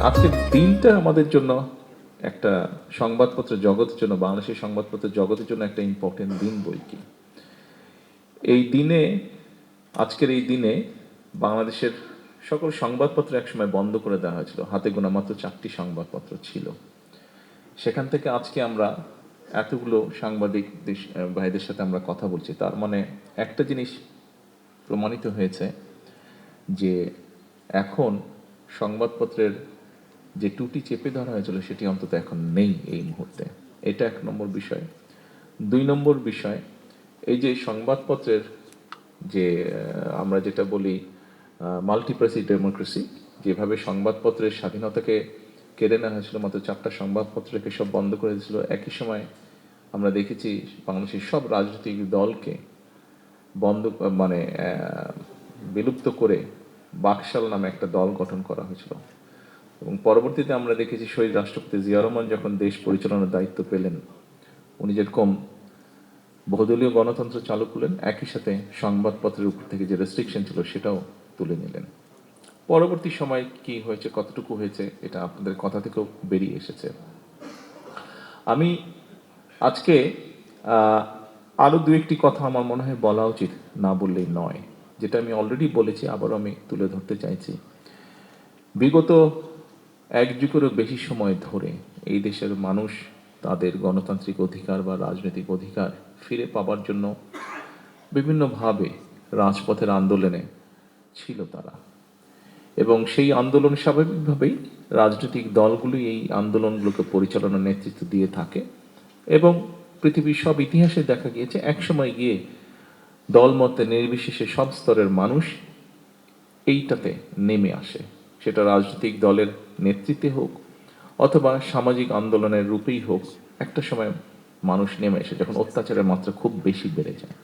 আজকের দিনটা আমাদের জন্য একটা সংবাদপত্র জগতের জন্য, বাংলাদেশের সংবাদপত্র জগতের জন্য একটা ইম্পর্টেন্ট দিন বই কি। এই দিনে, আজকের এই দিনে বাংলাদেশের সকল সংবাদপত্র একসময় বন্ধ করে দেওয়া হয়েছিল। হাতে গোনা মাত্র 4টি সংবাদপত্র ছিল। সেখান থেকে আজকে আমরা এতগুলো সাংবাদিক ভাইদের সাথে আমরা কথা বলছি। তার মানে একটা জিনিস প্রমাণিত হয়েছে যে এখন সংবাদপত্রের যে টুটি চেপে ধরা হয়েছিল সেটি অন্তত এখন নেই এই মুহূর্তে। এটা 1 নম্বর বিষয়। 2 নম্বর বিষয়, এই যে সংবাদপত্রের যে আমরা যেটা বলি মাল্টিপ্রেসি ডেমোক্রেসি, যেভাবে সংবাদপত্রের স্বাধীনতাকে কেড়ে নেওয়া হয়েছিল, মাত্র 4টা সংবাদপত্রকে সব বন্ধ করে দিয়েছিল। একই সময় আমরা দেখেছি বাংলাদেশের সব রাজনৈতিক দলকে বন্ধ মানে বিলুপ্ত করে বাকশাল নামে একটা দল গঠন করা হয়েছিল। এবং পরবর্তীতে আমরা দেখেছি শহীদ রাষ্ট্রপতি জিয়া রহমান যখন দেশ পরিচালনার দায়িত্ব পেলেন, উনি যেরকম বহুদলীয় গণতন্ত্র চালু করলেন, একই সাথে সংবাদপত্রের উপর থেকে যে রেস্ট্রিকশন ছিল সেটাও তুলে নিলেন। পরবর্তী সময় কি হয়েছে, কতটুকু হয়েছে, এটা আপনাদের কথা থেকেও বেরিয়ে এসেছে। আমি আজকে আরও 2-1টি কথা আমার মনে হয় বলা উচিত, না বললেই নয়, যেটা আমি অলরেডি বলেছি, আবারও আমি তুলে ধরতে চাইছি। বিগত 1 যুগেরও বেশি সময় ধরে এই দেশের মানুষ তাদের গণতান্ত্রিক অধিকার বা রাজনৈতিক অধিকার ফিরে পাবার জন্য বিভিন্নভাবে রাজপথের আন্দোলনে ছিল তারা। এবং সেই আন্দোলন স্বাভাবিকভাবেই রাজনৈতিক দলগুলি এই আন্দোলনগুলোকে পরিচালনার নেতৃত্ব দিয়ে থাকে। এবং পৃথিবীর সব ইতিহাসে দেখা গিয়েছে একসময় গিয়ে দলমতে নির্বিশেষে সব স্তরের মানুষ এইটাতে নেমে আসে, সেটা রাজনৈতিক দলের নেতৃত্বে হোক অথবা সামাজিক আন্দোলনের রূপেই হোক। একটা সময় মানুষ নেমে এসে যখন অত্যাচারের মাত্রা খুব বেশি বেড়ে যায়।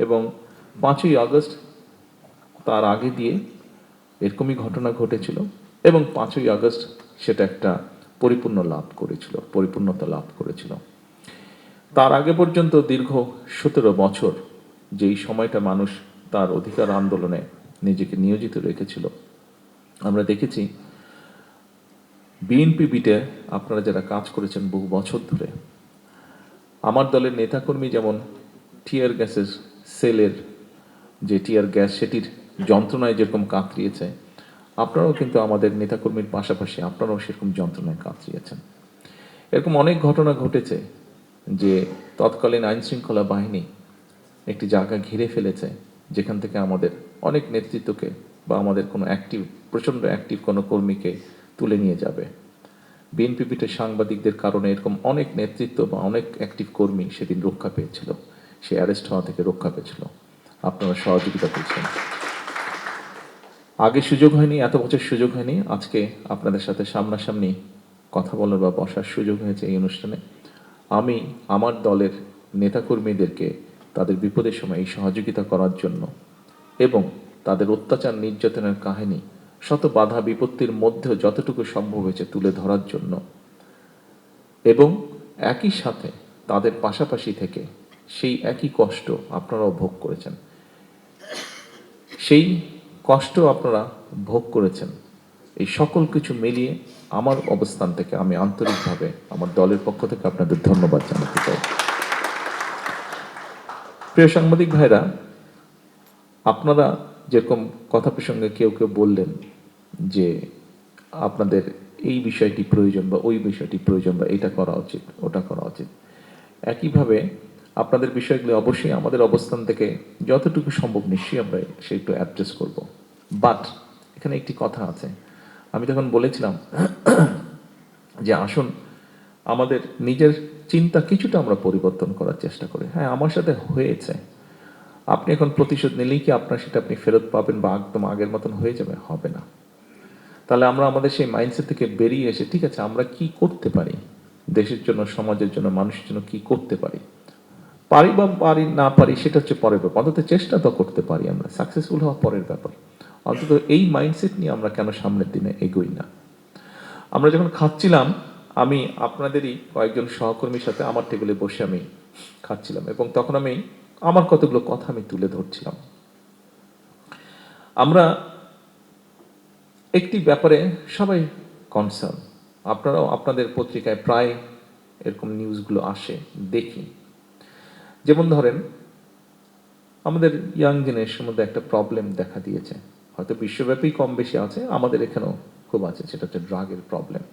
এবং 5ই আগস্ট তার আগে দিয়ে এরকমই ঘটনা ঘটেছিল এবং 5ই আগস্ট সেটা একটা পরিপূর্ণতা লাভ করেছিল। তার আগে পর্যন্ত দীর্ঘ 17 বছর যেই সময়টা মানুষ তার অধিকার আন্দোলনে নিজেকে নিয়োজিত রেখেছিল, আমরা দেখেছি বিএনপি বিটে আপনারা যারা কাজ করেছেন বহু বছর ধরে, আমার দলের নেতাকর্মী যেমন টিয়ার গ্যাসের সেলের যে টিয়ার গ্যাস সেটির যন্ত্রণায় যেরকম কাতরিয়েছে, আপনারাও কিন্তু আমাদের নেতাকর্মীর পাশাপাশি আপনারাও সেরকম যন্ত্রণায় কাতরিয়েছেন। এরকম অনেক ঘটনা ঘটেছে যে তৎকালীন আইন শৃঙ্খলা বাহিনী একটি জায়গা ঘিরে ফেলেছে, যেখান থেকে আমাদের অনেক নেতৃত্বকে বা আমাদের কোনো প্রচণ্ড অ্যাক্টিভ কোনো কর্মীকে তুলে নিয়ে যাবে। বিএনপি পিঠের সাংবাদিকদের কারণে এরকম অনেক নেতৃত্ব বা অনেক অ্যাক্টিভ কর্মী সেদিন রক্ষা পেয়েছিল, সে অ্যারেস্ট হওয়া থেকে রক্ষা পেয়েছিল। আপনারা সহযোগিতা করছেন। আগে সুযোগ হয়নি, এত বছর সুযোগ হয়নি, আজকে আপনাদের সাথে সামনাসামনি কথা বলার বা বসার সুযোগ হয়েছে এই অনুষ্ঠানে। আমি আমার দলের নেতাকর্মীদেরকে তাদের বিপদের সময় এই সহযোগিতা করার জন্য এবং তাদের অত্যাচার নির্যাতনের কাহিনী শত বাধা বিপত্তির মধ্যেও যতটুকু সম্ভব হয়েছে তুলে ধরার জন্য এবং একই সাথে তাদের পাশাপাশি থেকে সেই একই কষ্ট আপনারাও ভোগ করেছেন, সেই কষ্ট আপনারা ভোগ করেছেন, এই সকল কিছু মিলিয়ে আমার অবস্থান থেকে আমি আন্তরিকভাবে আমার দলের পক্ষ থেকে আপনাদের ধন্যবাদ জানাতে চাই। প্রিয় সাংবাদিক ভাইরা, আপনারা যেরকম কথা প্রসঙ্গে কেউ কেউ বললেন যে আপনাদের এই বিষয়টি প্রয়োজন বা ওই বিষয়টি প্রয়োজন বা এটা করা উচিত ওটা করা উচিত, একইভাবে আপনাদের বিষয়গুলি অবশ্যই আমাদের অবস্থান থেকে যতটুকু সম্ভব নিশ্চয়ই আমরা সেটা অ্যাড্রেস করব। বাট এখানে একটি কথা আছে, আমি তখন বলেছিলাম যে আসুন আমাদের নিজের চিন্তা কিছুটা আমরা পরিবর্তন করার চেষ্টা করি। হ্যাঁ, আমার সাথে হয়েছে, আপনি এখন প্রতিশোধ নিলেই কি আপনার সেটা আপনি ফেরত পাবেন বা একদম আগের মতন হয়ে যাবে? হবে না। তাহলে আমরা আমাদের সেই মাইন্ডসেট থেকে বেরিয়ে এসে ঠিক আছে আমরা কি করতে পারি, দেশের জন্য, সমাজের জন্য, মানুষের জন্য কি করতে পারি, পারি বা পারি না পারি সেটা হচ্ছে পরের ব্যাপার, অন্তত চেষ্টা তো করতে পারি, আমরা সাকসেসফুল হওয়া পরের ব্যাপার। অন্তত এই মাইন্ডসেট নিয়ে আমরা কেন সামনের দিনে এগোই না? আমরা যখন খাচ্ছিলাম, আমি আপনাদেরই কয়েকজন সহকর্মীর সাথে আমার টেবিলে বসে আমি খাচ্ছিলাম এবং তখন আমি আমার কতগুলো কথা আমি তুলে ধরছিলাম। আমরা একটি ব্যাপারে সবাই কনসার্ন। আপনারাও আপনাদের পত্রিকায় প্রায় এরকম নিউজগুলো আসে, দেখি। যেমন ধরেন আমাদের ইয়াং জেনারেশনের মধ্যে একটা প্রবলেম দেখা দিয়েছে, হয়তো বিশ্বব্যাপী কম বেশি আছে, আমাদের এখানেও খুব আছে, সেটা হচ্ছে ড্রাগের প্রবলেম।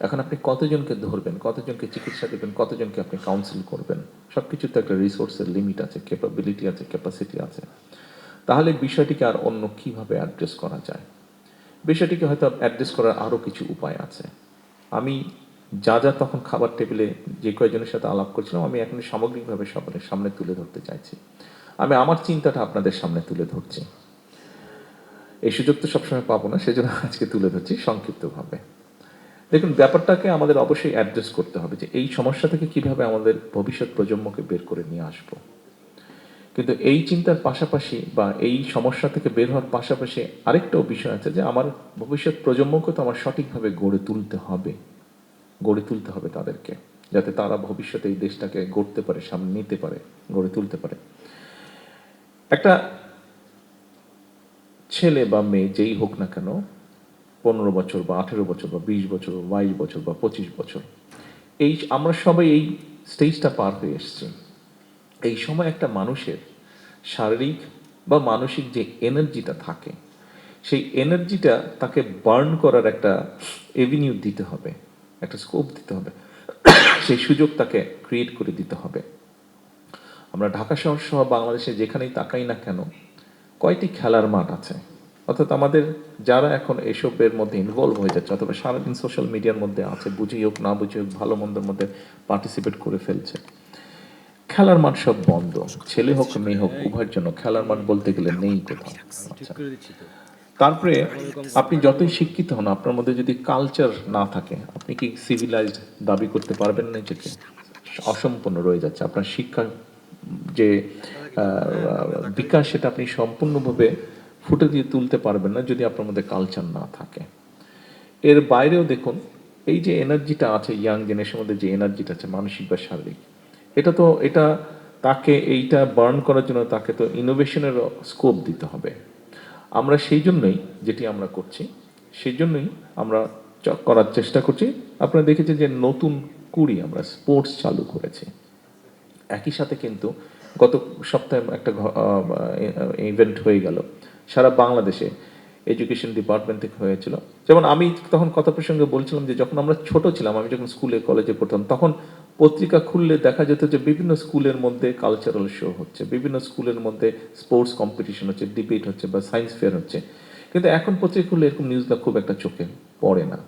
এখন আপনি কতজনকে ধরবেন, কতজনকে চিকিৎসা দেবেন, কতজনকে আপনি কাউন্সিল করবেন, সব কিছু তো একটা রিসোর্সের লিমিট আছে, ক্যাপাবিলিটি আছে, ক্যাপাসিটি আছে। তাহলে বিষয়টিকে আর অন্য কিভাবে অ্যাড্রেস করা যায়? বিষয়টিকে হয়তো অ্যাড্রেস করার আরও কিছু উপায় আছে। আমি যা যা তখন খাবার টেবিলে যে কয়েকজনের সাথে আলাপ করছিলাম, আমি এখন সামগ্রিকভাবে সবার সামনে তুলে ধরতে চাইছি। আমি আমার চিন্তাটা আপনাদের সামনে তুলে ধরছি। এই সুযোগ তো সবসময় পাবো না, সেজন্য আজকে তুলে ধরছি সংক্ষিপ্তভাবে। দেখুন, ব্যাপারটাকে আমাদের অবশ্যই অ্যাড্রেস করতে হবে যে এই সমস্যা থেকে কিভাবে আমাদের ভবিষ্যৎ প্রজন্মকে বের করে নিয়ে আসবো। কিন্তু এই চিন্তার পাশাপাশি বা এই সমস্যা থেকে বের হওয়ার পাশাপাশি আরেকটাও বিষয় আছে যে আমার ভবিষ্যৎ প্রজন্মকে তো আমার সঠিকভাবে গড়ে তুলতে হবে তাদেরকে, যাতে তারা ভবিষ্যতে এই দেশটাকে গড়তে পারে, সামনে নিতে পারে, গড়ে তুলতে পারে। একটা ছেলে বা মেয়ে যেই হোক না কেন, 15 বছর বা 18 বছর বা 20 বছর বা 22 বছর বা 25 বছর, এই আমরা সবাই এই স্টেজটা পার হয়ে এসেছি। এই সময় একটা মানুষের শারীরিক বা মানসিক যে এনার্জিটা থাকে, সেই এনার্জিটা তাকে বার্ন করার একটা এভিনিউ দিতে হবে, একটা স্কোপ দিতে হবে, সেই সুযোগ তাকে ক্রিয়েট করে দিতে হবে। আমরা ঢাকা শহর সহ বাংলাদেশে যেখানেই তাকাই না কেন, কয়টি খেলার মাঠ আছে? অর্থাৎ আমাদের যারা এখন এসবের মধ্যে ইনভলভ হয়ে যাচ্ছে অথবা সারাদিন সোশ্যাল মিডিয়ার মধ্যে আছে, বুঝি হোক না বুঝি হোক, ভালো মন্দের মধ্যে পার্টিসিপেট করে ফেলছে, খেলার মাঠ সব বন্ধ। ছেলে হোক মেয়ে হোক উভয়ের জন্য খেলার মাঠ বলতে গেলে নেই কোথাও। আচ্ছা, তারপরে আপনি যতই শিক্ষিত হন, আপনার মধ্যে যদি কালচার না থাকে, আপনি কি সিভিলাইজড দাবি করতে পারবেন না? নিজেকে অসম্পূর্ণ রয়ে যাচ্ছে। আপনার শিক্ষা যে বিকাশ, সেটা আপনি সম্পূর্ণভাবে ফুটে দিয়ে তুলতে পারবেন না যদি আপনার মধ্যে কালচার না থাকে। এর বাইরেও দেখুন, এই যে এনার্জিটা আছে ইয়াং জেনারেশনের মধ্যে, যে এনার্জিটা আছে মানসিক বা শারীরিক, এটা তাকে এইটা বার্ন করার জন্য তাকে তো ইনোভেশনের স্কোপ দিতে হবে। আমরা সেই জন্যই যেটি আমরা করছি, সেই জন্যই আমরা করার চেষ্টা করছি। আপনারা দেখেছেন যে নতুন কুড়ি আমরা স্পোর্টস চালু করেছি। একই সাথে কিন্তু গত সপ্তাহে একটা ইভেন্ট হয়ে গেল সারা বাংলাদেশে, এডুকেশন ডিপার্টমেন্ট থেকে হয়েছিল। যেমন আমি তখন কথা প্রসঙ্গে বলছিলাম যে যখন আমরা ছোট ছিলাম, আমি যখন স্কুলে কলেজে পড়তাম, তখন পত্রিকা খুললে দেখা যেত যে বিভিন্ন স্কুলের মধ্যে কালচারাল শো হচ্ছে, বিভিন্ন স্কুলের মধ্যে স্পোর্টস কম্পিটিশন হচ্ছে, ডিবেট হচ্ছে বা সায়েন্স ফেয়ার হচ্ছে। কিন্তু এখন পত্রিকা খুললে এরকম নিউজটা খুব একটা চোখে পড়ে না।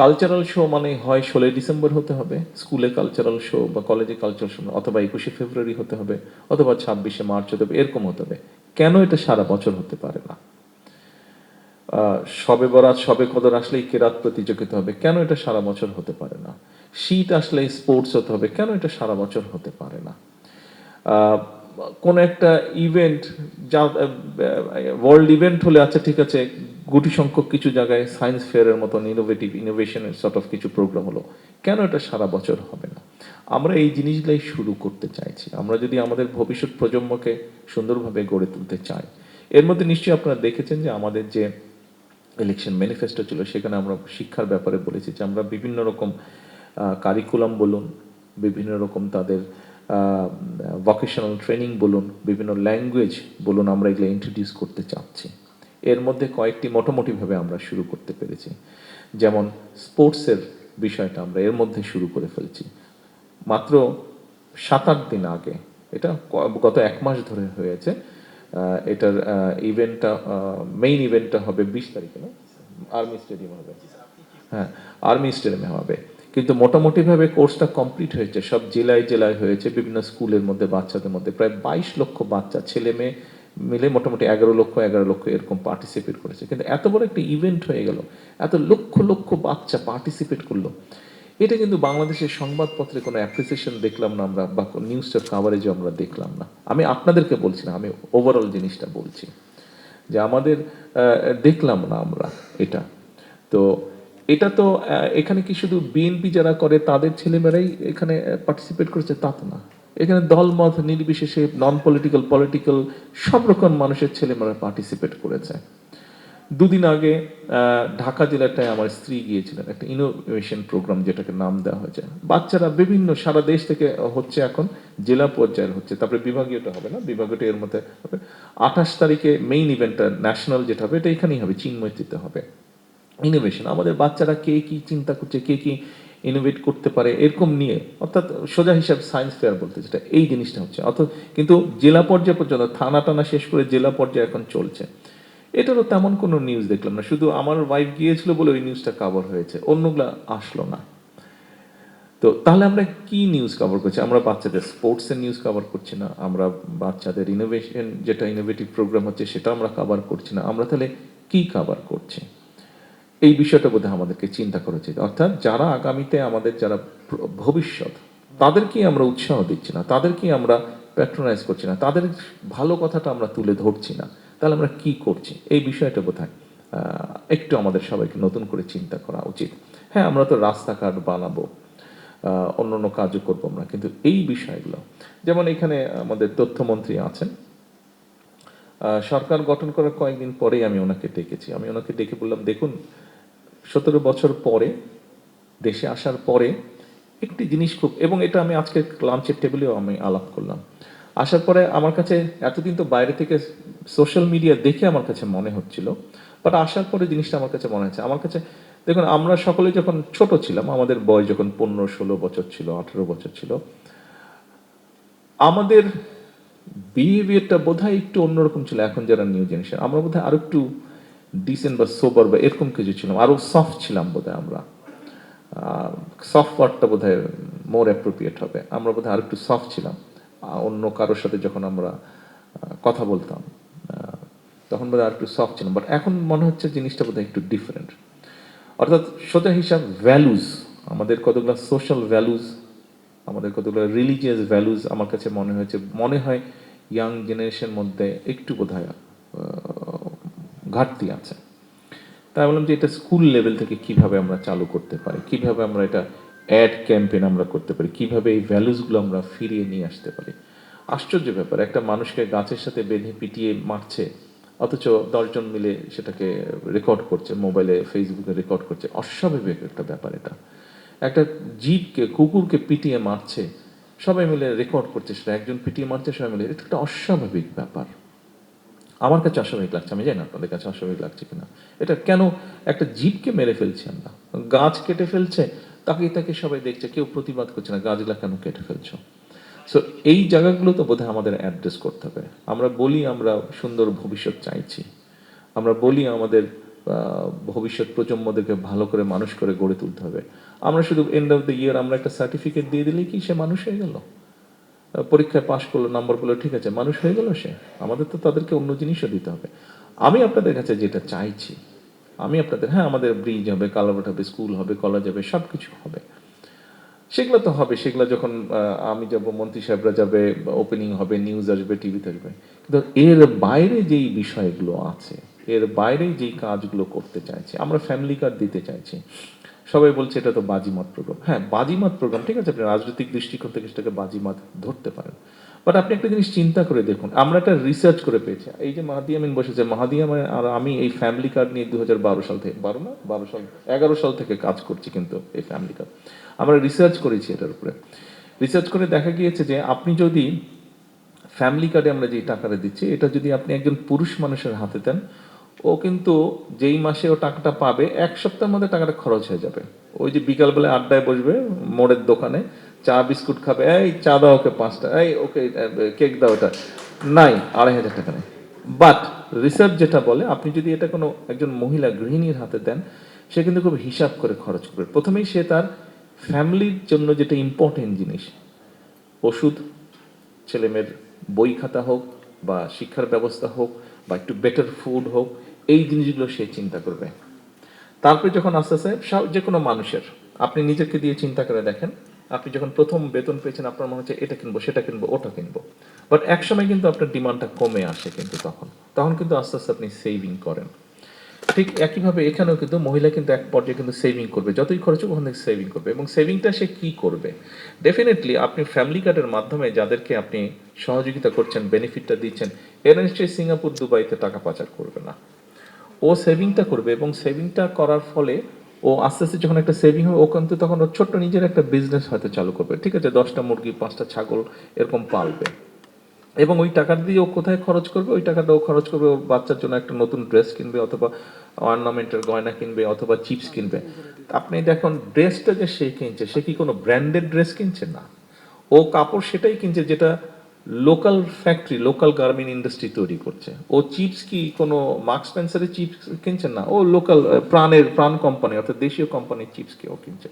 কালচারাল শো মানে হয় 16 ডিসেম্বর হতে হবে স্কুলে কালচারাল শো বা কলেজে কালচারাল শো, অথবা 21শে ফেব্রুয়ারি হতে হবে, অথবা 26শে মার্চ হতে হবে, এরকম হতে হবে। কেন এটা সারা বছর হতে পারে না? শবে বরাত শবে কদর আসলেই কেরাত প্রতিযোগিতা হবে, কেন এটা সারা বছর হতে পারে না? শীত আসলেই স্পোর্টস হতে হবে, কেন এটা সারা বছর হতে পারে না? কোন একটা ইভেন্ট, যা ওয়ার্ল্ড ইভেন্ট হলে আচ্ছা ঠিক আছে, গুটি সংখ্যক কিছু জায়গায় সায়েন্স ফেয়ারের মতন ইনোভেশনের সর্ট অফ কিছু প্রোগ্রাম হলো, কেন এটা সারা বছর হবে না? আমরা এই জিনিসগুলাই শুরু করতে চাইছি। আমরা যদি আমাদের ভবিষ্যৎ প্রজন্মকে সুন্দরভাবে গড়ে তুলতে চাই, এর মধ্যে নিশ্চয়ই আপনারা দেখেছেন যে আমাদের যে ইলেকশন ম্যানিফেস্টো ছিল, সেখানে আমরা শিক্ষার ব্যাপারে বলেছি যে আমরা বিভিন্ন রকম কারিকুলাম বলুন, বিভিন্ন রকম তাদের ভোকেশনাল ট্রেনিং বলুন, বিভিন্ন ল্যাঙ্গুয়েজ বলুন, আমরা এগুলো ইন্ট্রোডিউস করতে চাচ্ছি। এর মধ্যে কয়েকটি মোটামুটিভাবে আমরা শুরু করতে পেরেছি। যেমন স্পোর্টসের বিষয়টা আমরা এর মধ্যে শুরু করে ফেলছি মাত্র 7-8 দিন আগে। এটা গত 1 মাস ধরে হয়েছে। এটার ইভেন্টটা, মেইন ইভেন্টটা হবে 20 তারিখে, না? আর্মি স্টেডিয়ামে হবে। হ্যাঁ, আর্মি স্টেডিয়ামে হবে। কিন্তু মোটামুটিভাবে কোর্সটা কমপ্লিট হয়েছে, সব জেলায় জেলায় হয়েছে, বিভিন্ন স্কুলের মধ্যে বাচ্চাদের মধ্যে প্রায় 22 লক্ষ বাচ্চা, ছেলে মেয়ে মিলে মোটামুটি 11 লক্ষ এরকম পার্টিসিপেট করেছে। কিন্তু এত বড় একটা ইভেন্ট হয়ে গেল, এত লক্ষ লক্ষ বাচ্চা পার্টিসিপেট করলো, এটা কিন্তু বাংলাদেশের সংবাদপত্রে কোনো অ্যাপ্রিসিয়েশন দেখলাম না আমরা, বা নিউজটার কাভারেজও আমরা দেখলাম না। আমি আপনাদেরকে বলছি না, আমি ওভারঅল জিনিসটা বলছি যে আমাদের দেখলাম না আমরা এটা। তো এটা তো এখানে কি শুধু বিএনপি যারা করে তাদের ছেলেমেয়েরাই এখানে পার্টিসিপেট করেছে তা তো না। এখানে দলমত নির্বিশেষে নন পলিটিক্যাল, পলিটিক্যাল সব রকম মানুষের ছেলেমেয়েরা পার্টিসিপেট করেছে। দুদিন আগে ঢাকা জেলাটায় আমার স্ত্রী গিয়েছিলেন একটা ইনোভেশন প্রোগ্রাম, যেটাকে নাম দেওয়া হয়েছে। বাচ্চারা বিভিন্ন সারা দেশ থেকে হচ্ছে, এখন জেলা পর্যায়ের হচ্ছে, তারপরে বিভাগীয়টা হবে না, বিভাগীয়টা এর মধ্যে হবে। 28 তারিখে মেইন ইভেন্টটা ন্যাশনাল যেটা হবে, এটা এখানেই হবে, চিন্ময়তীতে হবে। ইনোভেশন, আমাদের বাচ্চারা কে কি চিন্তা করছে, কে কি ইনোভেট করতে পারে, এরকম নিয়ে, অর্থাৎ সোজা হিসাব সায়েন্স ফেয়ার বলতে যেটা, এই জিনিসটা হচ্ছে। অর্থাৎ কিন্তু জেলা পর্যায়ে পর্যন্ত, থানা টানা শেষ করে জেলা পর্যায়ে এখন চলছে। এটারও তেমন কোনো নিউজ দেখলাম না, শুধু আমার ওয়াইফ গিয়েছিল বলে ওই নিউজটা কভার হয়েছে, অন্যগুলা আসলো না। তো তাহলে আমরা কি নিউজ কভার করছি? আমরা বাচ্চাদের স্পোর্টসের নিউজ কভার করছি না, আমরা বাচ্চাদের ইনোভেশন যেটা ইনোভেটিভ প্রোগ্রাম হচ্ছে সেটা আমরা কভার করছি না, আমরা তাহলে কি কভার করছি? এই বিষয়টা বোধহয় আমাদেরকে চিন্তা করা উচিত। অর্থাৎ যারা আগামীতে আমাদের যারা ভবিষ্যৎ, তাদেরকেই আমরা উৎসাহ দিচ্ছি না, তাদেরকেই আমরা প্যাট্রোনাইজ করছি না, তাদের ভালো কথাটা আমরা তুলে ধরছি না, তাহলে আমরা কি করছি? এই বিষয়টা বোধহয় একটু আমাদের সবাইকে নতুন করে চিন্তা করা উচিত। হ্যাঁ, আমরা তো রাস্তাঘাট বানাবো, অন্য অন্য কাজও করবো আমরা, কিন্তু এই বিষয়গুলো, যেমন এখানে আমাদের তথ্যমন্ত্রী আছেন, সরকার গঠন করার কয়েকদিন পরেই আমি ওনাকে ডেকেছি। আমি ওনাকে ডেকে বললাম, দেখুন, 17 বছর পরে দেশে আসার পরে একটি জিনিস খুব, এবং এটা আমি আজকে লাঞ্চের টেবিলেও আমি আলাপ করলাম, আসার পরে আমার কাছে, এতদিন তো বাইরে থেকে সোশ্যাল মিডিয়া দেখে আমার কাছে মনে হচ্ছিল, বাট আসার পরে জিনিসটা আমার কাছে মনে হচ্ছে, আমার কাছে, দেখুন, আমরা সকলে যখন ছোট ছিলাম, আমাদের বয়স যখন 15-16 বছর ছিল, 18 বছর ছিল, আমাদের বিহেভিয়ারটা বোধহয় একটু অন্যরকম ছিল। এখন যারা নিউ জেনারেশন, আমরা বোধহয় আরো একটু ডিসেন্ট বা সোবার বা এরকম কিছু ছিলাম, আরো সফট ছিলাম বোধহয় আমরা। সফট ওয়ার্ডটা বোধহয় মোর অ্যাপ্রোপ্রিয়েট হবে, আমরা বোধহয় আর একটু সফট ছিলাম। অন্য কারোর সাথে যখন আমরা কথা বলতাম, তখন বোধহয় আর একটু সফট ছিলাম, বাট এখন মনে হচ্ছে জিনিসটা বোধহয় একটু ডিফারেন্ট। অর্থাৎ সোজা হিসাব ভ্যালুজ, আমাদের কতগুলো সোশ্যাল ভ্যালুজ, আমাদের কতগুলো রিলিজিয়াস ভ্যালুজ, আমার কাছে মনে হয় ইয়াং জেনারেশনের মধ্যে একটু বোধহয় ঘাটতি আছে। তাই বললাম যে এটা স্কুল লেভেল থেকে কিভাবে আমরা চালু করতে পারি, কিভাবে আমরা এটা অ্যাড ক্যাম্পেইন আমরা করতে পারি, কিভাবে এই ভ্যালুসগুলো আমরা ফিরিয়ে নিয়ে আসতে পারি। আশ্চর্য ব্যাপার, একটা মানুষকে গাছের সাথে বেঁধে পিটিয়ে মারছে, অথচ 10 জন মিলে সেটাকে রেকর্ড করছে, মোবাইলে ফেসবুকে রেকর্ড করছে। অস্বাভাবিক একটা ব্যাপার এটা। একটা জীবকে, কুকুরকে পিটিয়ে মারছে, সবাই মিলে রেকর্ড করছে, সেটা একজন পিটিয়ে মারছে, সবাই মিলে, এটা একটা অস্বাভাবিক ব্যাপার। আমার কাছে অস্বাভাবিক লাগছে, আমি জানি না আপনাদের কাছে অস্বাভাবিক লাগছে কিনা। এটা কেন একটা জীবকে মেরে ফেলছি আমরা, গাছ কেটে ফেলছে, তাকে তাকে সবাই দেখছে, কেউ প্রতিবাদ করছে না, গাছগুলা কেন কেটে ফেলছো? সো এই জায়গাগুলো তো বোধহয় আমাদের অ্যাড্রেস করতে হবে। আমরা বলি আমরা সুন্দর ভবিষ্যৎ চাইছি, আমরা বলি আমাদের ভবিষ্যৎ প্রজন্মদেরকে ভালো করে মানুষ করে গড়ে তুলতে হবে। আমরা শুধু এন্ড অফ দ্য ইয়ার আমরা একটা সার্টিফিকেট দিয়ে দিলেই কি সে মানুষ হয়ে গেল? পরীক্ষায় পাশ করলো, নাম্বার পেলো, ঠিক আছে, মানুষ হয়ে গেল সে? আমাদের তো তাদেরকে অন্য জিনিসও দিতে হবে। আমি আপনাদের কাছে যেটা চাইছি, আমি আপনাদের, হ্যাঁ, আমাদের ব্রিজ হবে, কালাভার্ট হবে, স্কুল হবে, কলেজ হবে, সব কিছু হবে, সেগুলো তো হবে। সেগুলো যখন আমি যাব, মন্ত্রী সাহেবরা যাবে, ওপেনিং হবে, নিউজ আসবে, টিভিতে আসবে, কিন্তু এর বাইরে যেই বিষয়গুলো আছে, এর বাইরে যেই কাজগুলো করতে চাইছি, আমরা ফ্যামিলি কার্ড দিতে চাইছি। সবাই বলছে এটা তো বাজিমাত প্রোগ্রাম। হ্যাঁ, বাজিমাত প্রোগ্রাম, ঠিক আছে, আপনি রাজনৈতিক দৃষ্টিকোণ থেকে সেটাকে বাজিমাত ধরতে পারেন, বাট আপনি একটা জিনিস চিন্তা করে দেখুন, আমরা একটা রিসার্চ করে পেয়েছি, এই যে মাহাদি আমিন বসেছে, মাহাদি আমিন আর আমি এই ফ্যামিলি কার্ড নিয়ে 2012 সাল থেকে, 11 সাল থেকে কাজ করছি, কিন্তু এই ফ্যামিলি কার্ড আমরা রিসার্চ করেছি। এটার উপরে রিসার্চ করে দেখা গিয়েছে যে আপনি যদি ফ্যামিলি কার্ডে আমরা যেই টাকাটা দিচ্ছি, এটা যদি আপনি একজন পুরুষ মানুষের হাতে দেন, ও কিন্তু যেই মাসে ও টাকাটা পাবে, 1 সপ্তাহের মধ্যে টাকাটা খরচ হয়ে যাবে। ওই যে বিকালবেলায় আড্ডায় বসবে মোড়ের দোকানে, চা বিস্কুট খাবে, এই চা দাও ওকে 5টা, এই ওকে কেক দাও, ওটা নাই, 2500 টাকা নেই। বাট রিসার্চ যেটা বলে, আপনি যদি এটা কোনো একজন মহিলা গৃহিণীর হাতে দেন, সে কিন্তু খুব হিসাব করে খরচ করবে। প্রথমেই সে তার ফ্যামিলির জন্য যেটা ইম্পর্টেন্ট জিনিস, ওষুধ, ছেলেমেয়ের বই খাতা হোক, বা শিক্ষার ব্যবস্থা হোক, বা একটু বেটার ফুড হোক, এই জিনিসগুলো সে চিন্তা করবে। তারপরে যখন আস্তে আস্তে যে কোনো মানুষের, আপনি নিজেকে দিয়ে চিন্তা করে দেখেন, আপনি যখন প্রথম বেতন পেয়েছেন, আপনার মনে হচ্ছে এটা কিনবো, সেটা কিনবো, ওটা কিনবো, বাট এক সময় কিন্তু আপনার ডিমান্ডটা কমে আসে, কিন্তু তখন তখন কিন্তু আস্তে আস্তে আপনি সেভিং করেন। ঠিক একইভাবে এখানেও কিন্তু মহিলা কিন্তু এক পর্যায়ে কিন্তু সেভিং করবে, যতই খরচ হোক ওখান থেকে সেভিং করবে। এবং সেভিংটা সে কি করবে? ডেফিনেটলি আপনি ফ্যামিলি কার্ডের মাধ্যমে যাদেরকে আপনি সহযোগিতা করছেন, বেনিফিটটা দিচ্ছেন, এরা নিশ্চয়ই সিঙ্গাপুর, দুবাইতে টাকা পাচার করবে না। ও সেভিংটা করবে এবং সেভিংটা করার ফলে ও আস্তে আস্তে যখন একটা সেভিং হবে ও কিন্তু তখন ওর ছোট্ট নিজের একটা বিজনেস হয়তো চালু করবে, ঠিক আছে, 10টা মুরগি 5টা ছাগল এরকম পালবে। এবং ওই টাকা দিয়ে ও কোথায় খরচ করবে, ওই টাকাটা ও খরচ করবে ওর বাচ্চার জন্য একটা নতুন ড্রেস কিনবে, অথবা অর্নামেন্টের গয়না কিনবে, অথবা চিপস কিনবে। আপনি দেখুন ড্রেসটা যে সে কিনছে, সে কি কোনো ব্র্যান্ডেড ড্রেস কিনছে না, ও কাপড় সেটাই কিনছে যেটা local factory, local garment industry তৈরি করছে। ও চিপস কি কোনো মার্কস স্পেন্সারের চিপস কিনছে না, ও লোকাল প্রাণ কোম্পানি অর্থাৎ দেশীয় কোম্পানির চিপস কে ও কিনছে।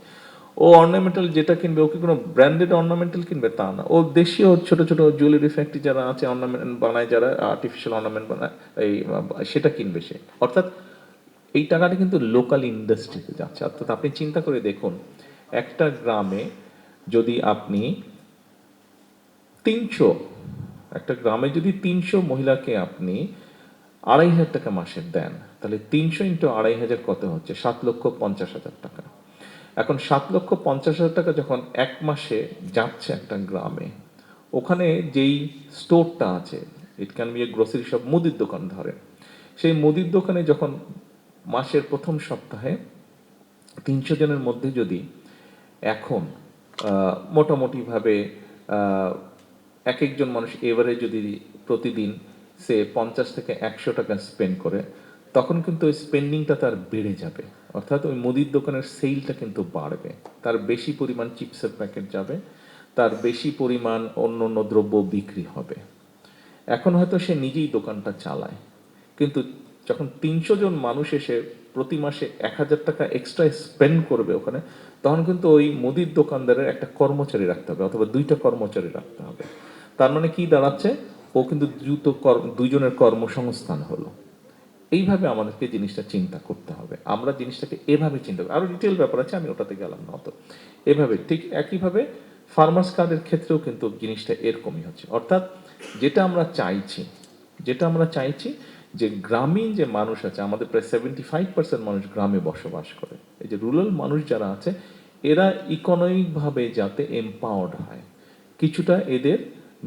ও অর্নামেন্টাল যেটা কিনবে ও কি কোনো ব্র্যান্ডেড অর্নামেন্টাল কিনবে তা না, ও দেশীয় ছোট ছোট জুয়েলারি ফ্যাক্টরি যারা আছে অর্নামেন্ট বানায়, যারা আর্টিফিশিয়াল অর্নামেন্ট বানায় এই সেটা কিনবে সে। অর্থাৎ এই টাকাটা কিন্তু লোকাল ইন্ডাস্ট্রিতে যাচ্ছে। অর্থাৎ আপনি চিন্তা করে দেখুন একটা গ্রামে যদি আপনি 300, একটা গ্রামে যদি 300 মহিলাকে আপনি 2,500 টাকা মাসে দেন, তাহলে 300 ইন্টু 2,500 কত হচ্ছে? 7,50,000 টাকা। এখন 7,50,000 টাকা যখন এক মাসে যাচ্ছে একটা গ্রামে, ওখানে যেই স্টোরটা আছে, it can B A grocery shop, মুদির দোকান ধরে, সেই মুদির দোকানে যখন মাসের প্রথম সপ্তাহে 300 জনের মধ্যে যদি এখন মোটামুটিভাবে এক একজন মানুষ এবারে যদি প্রতিদিন সে 50 থেকে 100 টাকা স্পেন্ড করে, তখন কিন্তু ওই স্পেন্ডিংটা তার বেড়ে যাবে। অর্থাৎ ওই মুদির দোকানের সেলটা কিন্তু বাড়বে, তার বেশি পরিমাণ চিপসের প্যাকেট যাবে, তার বেশি পরিমাণ অন্য অন্য দ্রব্য বিক্রি হবে। এখন হয়তো সে নিজেই দোকানটা চালায়, কিন্তু যখন 300 জন মানুষ এসে প্রতি মাসে 1,000 টাকা এক্সট্রা স্পেন্ড করবে ওখানে, তখন কিন্তু ওই মুদির দোকানদারের একটা কর্মচারী রাখতে হবে অথবা 2টা কর্মচারী রাখতে হবে। তার মানে কি দাঁড়াচ্ছে, ও কিন্তু দুইজনের কর্মসংস্থান হলো। এইভাবে আমাদেরকে জিনিসটা চিন্তা করতে হবে, আমরা জিনিসটাকে এভাবে চিন্তা করি। আরো ডিটেল ব্যাপার আছে, আমি ওটাতে গেলাম না অত। এভাবে ঠিক একইভাবে ফার্মার্স কার্ডের ক্ষেত্রেও কিন্তু জিনিসটা এরকমই হচ্ছে। অর্থাৎ যেটা আমরা চাইছি, যেটা আমরা চাইছি যে গ্রামীণ যে মানুষ আছে, আমাদের প্রায় 75% মানুষ গ্রামে বসবাস করে, এই যে রুরাল মানুষ যারা আছে, এরা ইকোনমিকভাবে যাতে এম্পাওয়ার্ড হয়, কিছুটা এদের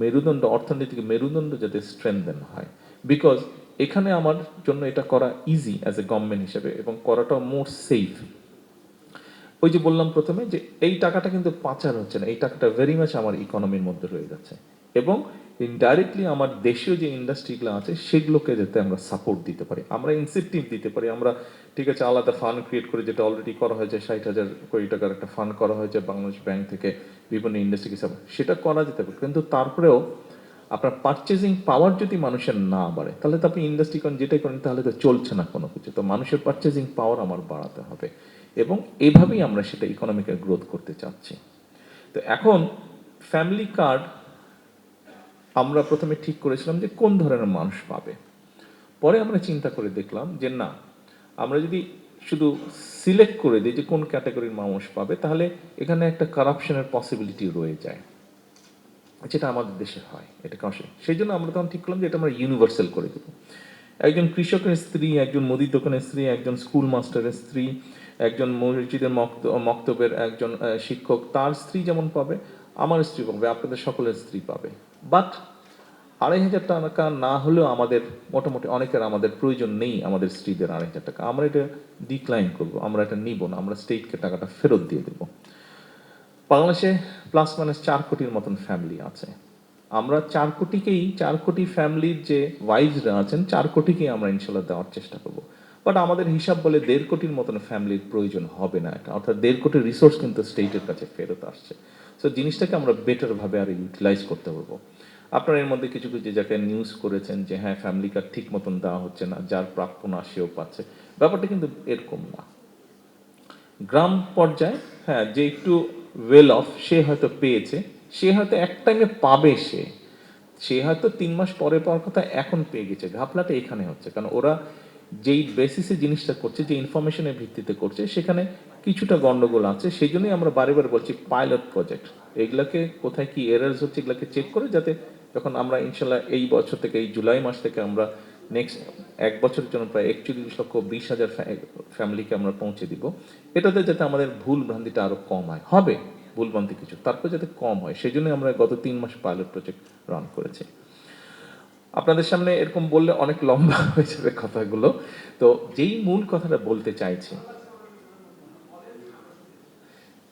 মেরুদণ্ড, অর্থনৈতিক মেরুদণ্ড যাতে স্ট্রেনদেন হয়। বিকজ এখানে আমার জন্য এটা করা ইজি অ্যাজ এ গভর্নমেন্ট হিসেবে, এবং করাটা মোর সেফ। ওই যে বললাম প্রথমে যে এই টাকাটা কিন্তু পাচার হচ্ছে না, এই টাকাটা ভেরি মাচ আমার ইকোনমির মধ্যে রয়ে যাচ্ছে, এবং ইনডাইরেক্টলি আমার দেশীয় যে ইন্ডাস্ট্রিগুলো আছে সেগুলোকে যাতে আমরা সাপোর্ট দিতে পারি, আমরা ইনসেন্টিভ দিতে পারি। আমরা ঠিক আছে আলাদা ফান্ড ক্রিয়েট করে, যেটা অলরেডি করা হয়েছে, 60,000 কোটি টাকার একটা ফান্ড করা হয়েছে বাংলাদেশ ব্যাংক থেকে বিভিন্ন ইন্ডাস্ট্রিকে সাপোর্ট, সেটা করা যেতে পারে। কিন্তু তারপরেও আপনার পারচেজিং পাওয়ার যদি মানুষের না বাড়ে, তাহলে তো আপনি ইন্ডাস্ট্রি করেন যেটাই করেন তাহলে তো চলছে না কোনো কিছু। তো মানুষের পারচেজিং পাওয়ার আমার বাড়াতে হবে, এবং এভাবেই আমরা সেটা ইকোনমিক্যাল গ্রোথ করতে চাচ্ছি। তো এখন ফ্যামিলি কার্ড আমরা প্রথমে ঠিক করেছিলাম যে কোন ধরনের মানুষ পাবে, পরে আমরা চিন্তা করে দেখলাম যে না, আমরা যদি শুধু সিলেক্ট করে দিই যে কোন ক্যাটাগরির মানুষ পাবে, তাহলে এখানে একটা কারাপশনের পসিবিলিটি রয়ে যায়, যেটা আমাদের দেশে হয়, এটা কষে। সেই জন্য আমরা তখন ঠিক করলাম যে এটা আমরা ইউনিভার্সাল করে দেবো। একজন কৃষকের স্ত্রী, একজন মুদির দোকানের স্ত্রী, একজন স্কুল মাস্টারের স্ত্রী, একজন মসজিদের মক্তবের একজন শিক্ষক, তার স্ত্রী যেমন পাবে, আমার স্ত্রী পাবে, আপনাদের সকলের স্ত্রী পাবে। বাট 2,500 টাকা না হলেও আমাদের মোটামুটি অনেকের আমাদের প্রয়োজন নেই আমাদের স্ত্রীদের 2,500 টাকা, আমরা এটা ডিক্লাইন করবো, আমরা এটা নিব না, আমরা স্টেটকে টাকাটা ফেরত দিয়ে দেবো। বাংলাদেশে প্লাস মাইনাস 4 কোটির মতন ফ্যামিলি আছে, আমরা 4 কোটি ফ্যামিলির যে ওয়াইফরা আছেন, 4 কোটিকেই আমরা ইনশাল্লাহ দেওয়ার চেষ্টা করবো। বাট আমাদের হিসাব বলে 1.5 কোটির মতন ফ্যামিলির প্রয়োজন হবে না এটা, অর্থাৎ 1.5 কোটির রিসোর্স কিন্তু স্টেটের কাছে ফেরত আসছে। সো জিনিসটাকে আমরা বেটার ভাবে আরো ইউটিলাইজ করতে পারবো। আপনারা এর মধ্যে কিছু কিছু জায়গায় নিউজ করেছেন যে হ্যাঁ ফ্যামিলি কার্ড ঠিক মতন দেওয়া হচ্ছে না, যার প্রাপ্য না সেও পাচ্ছে, ব্যাপারটা কিন্তু এরকম না। গ্রাম পর্যায়ে হ্যাঁ যে একটু ওয়েল অফ সে হয়তো পেয়েছে, সে হয়তো এক টাইমে পাবে, সে হয়তো 3 মাস পরে পাওয়ার কথা এখন পেয়ে গেছে। ঘাপলাটা এখানে হচ্ছে কারণ ওরা যেই বেসিসে জিনিসটা করছে, যে ইনফরমেশনের ভিত্তিতে করছে, সেখানে কিছুটা গন্ডগোল আছে। সেই জন্যই আমরা বারে বারে বলছি পাইলট প্রজেক্ট, এগুলাকে কোথায় কি এরার্স হচ্ছে এগুলাকে চেক করে, যাতে যখন আমরা ইনশাল্লাহ এই বছর থেকে, এই জুলাই মাস থেকে আমরা নেক্সট 1 বছরের জন্য প্রায় 41,20,000 ফ্যামিলিকে আমরা পৌঁছে দিব, এটাতে যাতে আমাদের ভুল ভ্রান্তিটা আরো কম হয়, হবে ভুল ভ্রান্তি কিছু, তারপর যাতে কম হয়, সেই জন্য আমরা গত 3 মাস পাইলট প্রজেক্ট রান করেছি। আপনাদের সামনে এরকম বললে অনেক লম্বা হয়ে যাবে কথাগুলো। তো যেই মূল কথাটা বলতে চাইছি,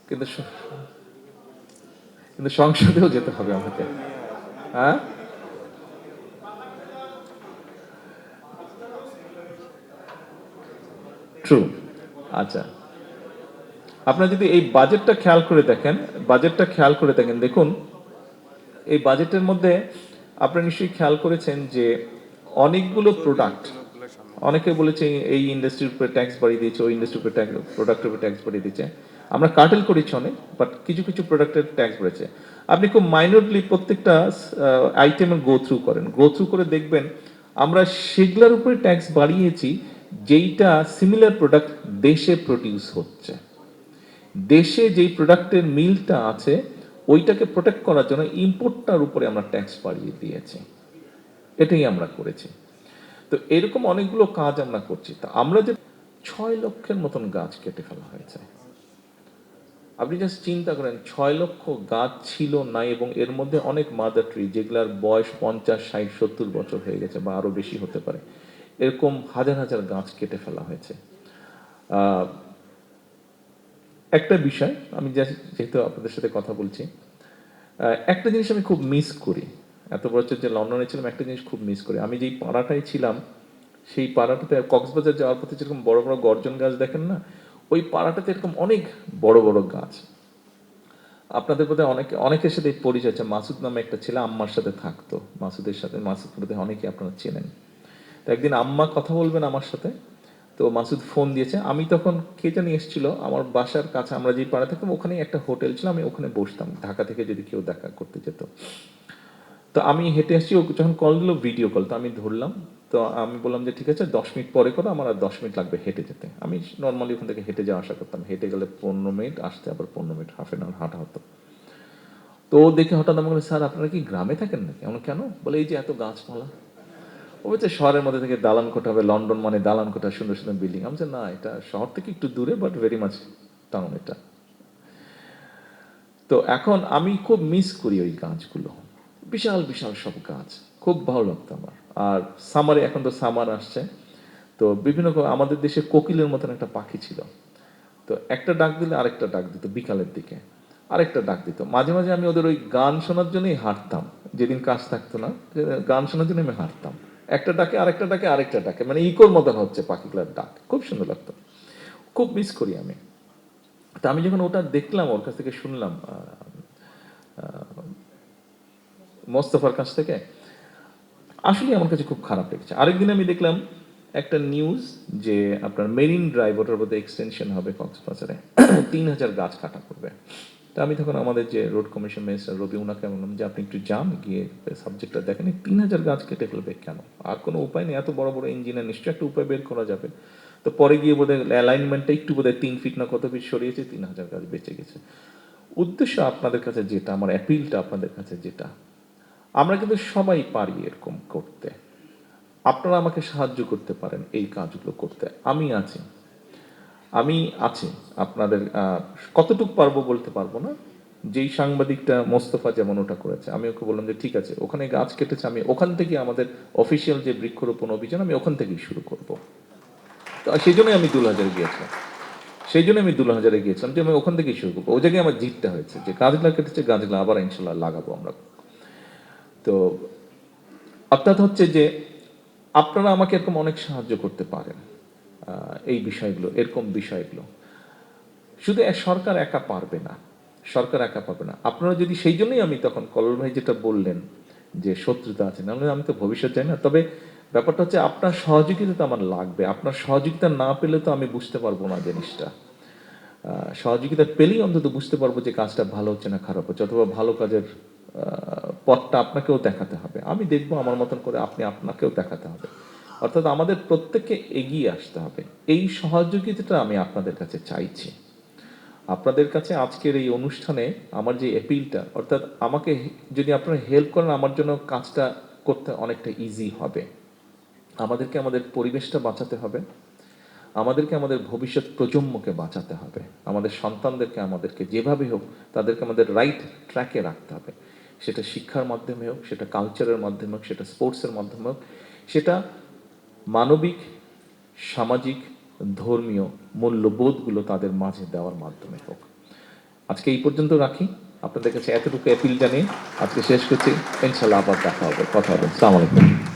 কিন্তু কিন্তু সংসদেও যেতে হবে আমাকে। হ্যাঁ, ট্রু। আচ্ছা, আপনারা যদি এই বাজেটটা খেয়াল করে দেখেন, দেখুন এই বাজেটের মধ্যে আপনারা নিশ্চয়ই খেয়াল করেছেন যে অনেকগুলো প্রোডাক্ট, অনেকে বলেছে এই ইন্ডাস্ট্রির উপরে ট্যাক্স বাড়িয়ে দিয়েছে, ওই ইন্ডাস্ট্রির উপরে প্রোডাক্টের উপরে ট্যাক্স বাড়িয়ে দিয়েছে। আমরা কার্টেল করেছি অনেক, বাট কিছু কিছু প্রোডাক্টের ট্যাক্স বেড়েছে। আপনি খুব মাইনরলি প্রত্যেকটা আইটেমের গো থ্রু করে দেখবেন আমরা সেগুলোর উপরে ট্যাক্স বাড়িয়েছি যেইটা সিমিলার প্রোডাক্ট দেশে প্রডিউস হচ্ছে। দেশে যেই প্রোডাক্টের মিলটা আছে ওইটাকে প্রোটেক্ট করার জন্য ইম্পোর্টটার উপরে আমরা ট্যাক্স বাড়িয়ে দিয়েছি। এটাই আমরা করেছি। তো এরকম অনেকগুলো কাজ আমরা করছি। তা আমরা যে 6 লক্ষের মতন গাছ কেটে ফেলা হয়েছে। আপনি জাস্ট চিন্তা করেন 6 লক্ষ গাছ ছিল না, এবং এর মধ্যে অনেক মাদার ট্রি যেগুলার বয়স 50, 60, 70 বছর হয়ে গেছে বা আরো বেশি হতে পারে, এরকম হাজার হাজার গাছ কেটে ফেলা হয়েছে। আহ, একটা বিষয় আমি যেহেতু আপনাদের সাথে কথা বলছি, একটা জিনিস আমি খুব মিস করি। এত বছর যে লন্ডনে ছিলাম, একটা জিনিস খুব মিস করি। আমি যেই পাড়াটায় ছিলাম সেই পাড়াটাতে কক্সবাজার যাওয়ার পথে যেরকম বড় বড় গর্জন গাছ দেখেন না, ওই পাড়াটাতে এরকম অনেক বড় বড় গাছ। আপনাদের বোধহয় অনেকের সাথে পরিচয় আছে, মাসুদ নামে একটা ছেলে আম্মার সাথে থাকতো। মাসুদ বোধহয় অনেকে আপনারা চেনেন। তো একদিন আম্মা কথা বলবেন আমার সাথে, তো মাসুদ ফোন দিয়েছে। আমি তখন কে জানি এসেছিল আমার বাসার কাছে, আমরা যেই পাড়া থাকতাম ওখানেই একটা হোটেল ছিল, আমি ওখানে বসতাম ঢাকা থেকে যদি কেউ দেখা করতে যেত। তো আমি হেঁটে আসছি, ও যখন কল দিল ভিডিও কল, তো আমি ধরলাম। তো আমি বললাম যে ঠিক আছে 10 মিনিট পরে করো, আমার আর 10 মিনিট লাগবে হেঁটে যেতে। আমি নর্মালি ওখান থেকে হেঁটে যাওয়া আসা করতাম, হেঁটে গেলে 15 মিনিট, আসতে আবার 15 মিনিট, হাফ এন আওয়ার হাঁটা হতো। তো ও দেখে হঠাৎ আমাকে বলে, স্যার আপনারা কি গ্রামে থাকেন নাকি? আমরা কেন? বলে এই যে এত গাছপালা। ও বলছে শহরের মধ্যে থেকে দালান কোঠা হবে, লন্ডন মানে দালান কোঠা, সুন্দর সুন্দর বিল্ডিং। আমি বলছি না, এটা শহর থেকে একটু দূরে, বাট ভেরি মাচ টাউন এটা। তো এখন আমি খুব মিস করি ওই গাছগুলো, বিশাল বিশাল সব গাছ, খুব ভালো লাগতো আমার। আর সামারে, এখন তো সামার আসছে, তো বিভিন্ন আমাদের দেশে কোকিলের মতন একটা পাখি ছিল। তো একটা ডাক দিলে আরেকটা ডাক দিত, বিকালের দিকে আরেকটা ডাক দিত। মাঝে মাঝে আমি ওদের ওই গান শোনার জন্যই হাঁটতাম, যেদিন কাজ থাকতো না, গান শোনার জন্য আমি হাঁটতাম। একটা ডাকে আরেকটা ডাকে আরেকটা ডাকে, মানে ইকোর মতন হচ্ছে পাখিগুলোর ডাক, খুব সুন্দর লাগতো। খুব মিস করি আমি। তা আমি যখন ওটা দেখলাম, ওর কাছ থেকে শুনলাম, মোস্তফার কাছ থেকে, আসলে আমার কাছে খুব খারাপ লেগেছে। আরেকদিন আমি দেখলাম একটা নিউজ যে আপনার মেরিন ড্রাইভ, ওটার মধ্যে এক্সটেনশন হবে কক্সবাজারে, 3,000 গাছ কাটা করবে। তা আমি তখন আমাদের যে রোড কমিশন মিনিস্টার রবি, ওনাকে বললাম যে আপনি একটু যান, গিয়ে সাবজেক্টটা দেখেন, 3,000 গাছ কেটে ফেলবে কেন? আর কোনো উপায় নেই, এত বড় বড় ইঞ্জিনিয়ার, নিশ্চয়ই একটা উপায় বের করা যাবে। তো পরে গিয়ে বোধহয় অ্যালাইনমেন্টটা একটু বোধহয় 3 ফিট না কত ফিট সরিয়েছে, 3,000 গাছ বেঁচে গেছে। উদ্দেশ্য আপনাদের কাছে যেটা, আমার অ্যাপিলটা আপনাদের কাছে যেটা, আমরা কিন্তু সবাই পারি এরকম করতে। আপনারা আমাকে সাহায্য করতে পারেন এই কাজগুলো করতে, আমি আছি আপনাদের। কতটুকু পারবো বলতে পারবো না। যেই সাংবাদিকটা মোস্তফা যেমন ওটা করেছে, আমি ওকে বললাম যে ঠিক আছে, ওখানে গাছ কেটেছে, আমি ওখান থেকে আমাদের অফিসিয়াল যে বৃক্ষরোপণ অভিযান, আমি ওখান থেকেই শুরু করব। তো সেই জন্যই আমি দুলহাজারে গিয়েছিলাম, যে আমি ওখান থেকেই শুরু করবো। ওই জায়গায় আমার জিতটা হয়েছে, যে গাছগুলা কেটেছে, গাছগুলো আবার ইনশাল্লাহ লাগাবো আমরা। তো অর্থাৎ হচ্ছে যে আপনারা আমাকে এরকম অনেক সাহায্য করতে পারেন এই বিষয়গুলো, এরকম বিষয়গুলো। শুধু সরকার একা পারবে না, আপনারা যদি, সেই জন্যই আমি তখন কলল ভাই যেটা বললেন যে শত্রুতা আছে, নাহলে আমি তো ভবিষ্যৎ চাই না। তবে ব্যাপারটা হচ্ছে আপনার সহযোগিতা তো আমার লাগবে। আপনার সহযোগিতা না পেলে তো আমি বুঝতে পারবো না জিনিসটা। সহযোগিতা পেলেই অন্তত বুঝতে পারবো যে কাজটা ভালো হচ্ছে না খারাপ হচ্ছে, অথবা ভালো কাজের পথটা আপনাকেও দেখাতে হবে, আমি দেখবো আমার মতন করে, আপনাকেও দেখাতে হবে। অর্থাৎ আমাদের প্রত্যেককে এগিয়ে আসতে হবে। এই সহযোগিতাটা আমি আপনাদের কাছে চাইছি। আপনাদের কাছে আজকের এই অনুষ্ঠানে আমার যে অ্যাপিলটা, অর্থাৎ আমাকে যদি আপনারা হেল্প করেন, আমার জন্য কাজটা করতে অনেকটা ইজি হবে। আমাদেরকে আমাদের পরিবেশটা বাঁচাতে হবে, আমাদেরকে আমাদের ভবিষ্যৎ প্রজন্মকে বাঁচাতে হবে, আমাদের সন্তানদেরকে, আমাদেরকে যেভাবে হোক তাদেরকে আমাদের রাইট ট্র্যাকে রাখতে হবে। সেটা শিক্ষার মাধ্যমে হোক, সেটা কালচারের মাধ্যমে হোক, সেটা স্পোর্টসের মাধ্যমে হোক, সেটা মানবিক, সামাজিক, ধর্মীয় মূল্যবোধগুলো তাদের মাঝে দেওয়ার মাধ্যমে হোক। আজকে এই পর্যন্ত রাখি, আপনাদের কাছে এতটুকু অ্যাপিল জানিয়ে আজকে শেষ করছি। ইনশাল্লাহ আবার দেখা হবে, কথা হবে। আসসালামু আলাইকুম।